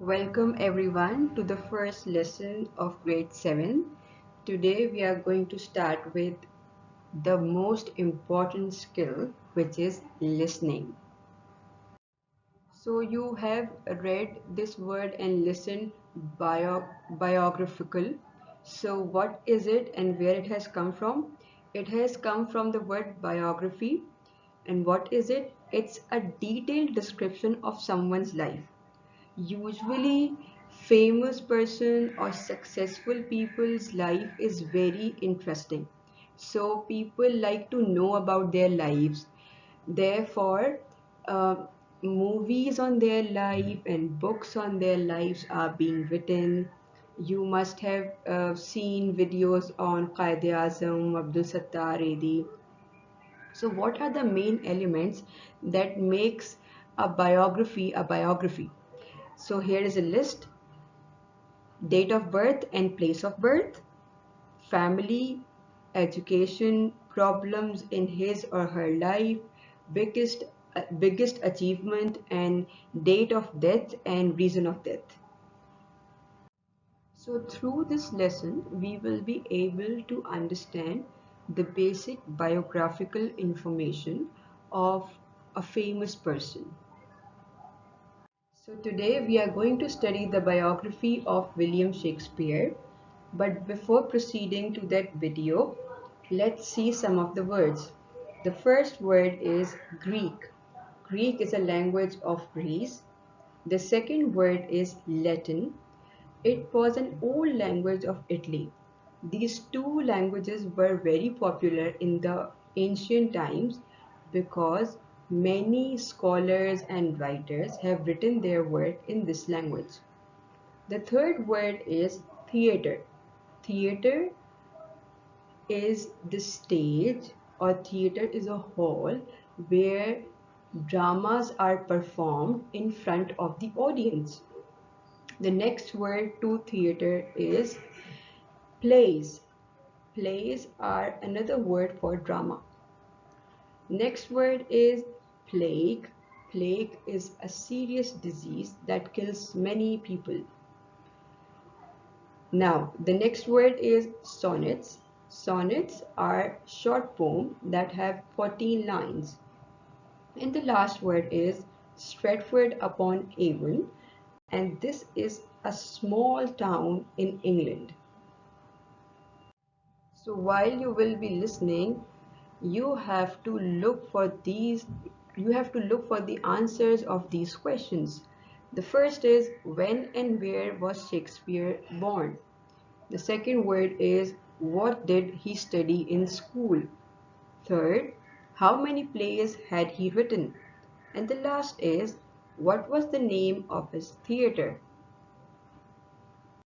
Welcome everyone to the first lesson of grade 7. Today we are going to start with the most important skill, which is listening. So you have read this word and listened biographical. So what is it and where it has come from? It has come from the word biography. And what is it? It's a detailed description of someone's life. Usually, famous person or successful people's life is very interesting. So people like to know about their lives. Therefore, uh, movies on their life and books on their lives are being written. You must have seen videos on Qaid-e-Azam, Abdul Sattar Edi. So, what are the main elements that makes a biography a biography? So here is a list: date of birth and place of birth, family, education, problems in his or her life, biggest achievement, and date of death and reason of death. So through this lesson, we will be able to understand the basic biographical information of a famous person. So today we are going to study the biography of William Shakespeare. But before proceeding to that video, let's see some of the words. The first word is Greek. Greek is a language of Greece. The second word is Latin. It was an old language of Italy. These two languages were very popular in the ancient times because many scholars and writers have written their work in this language. The third word is theater. Theater is the stage, or theater is a hall where dramas are performed in front of the audience. The next word to theater is plays. Plays are another word for drama. Next word is plague. Plague is a serious disease that kills many people. Now, the next word is sonnets. Sonnets are short poems that have 14 lines. And the last word is Stratford upon Avon, and this is a small town in England. So while you will be listening, you have to look for the answers of these questions. The first is, when and where was Shakespeare born? The second word is, what did he study in school? Third, how many plays had he written? And the last is, what was the name of his theater?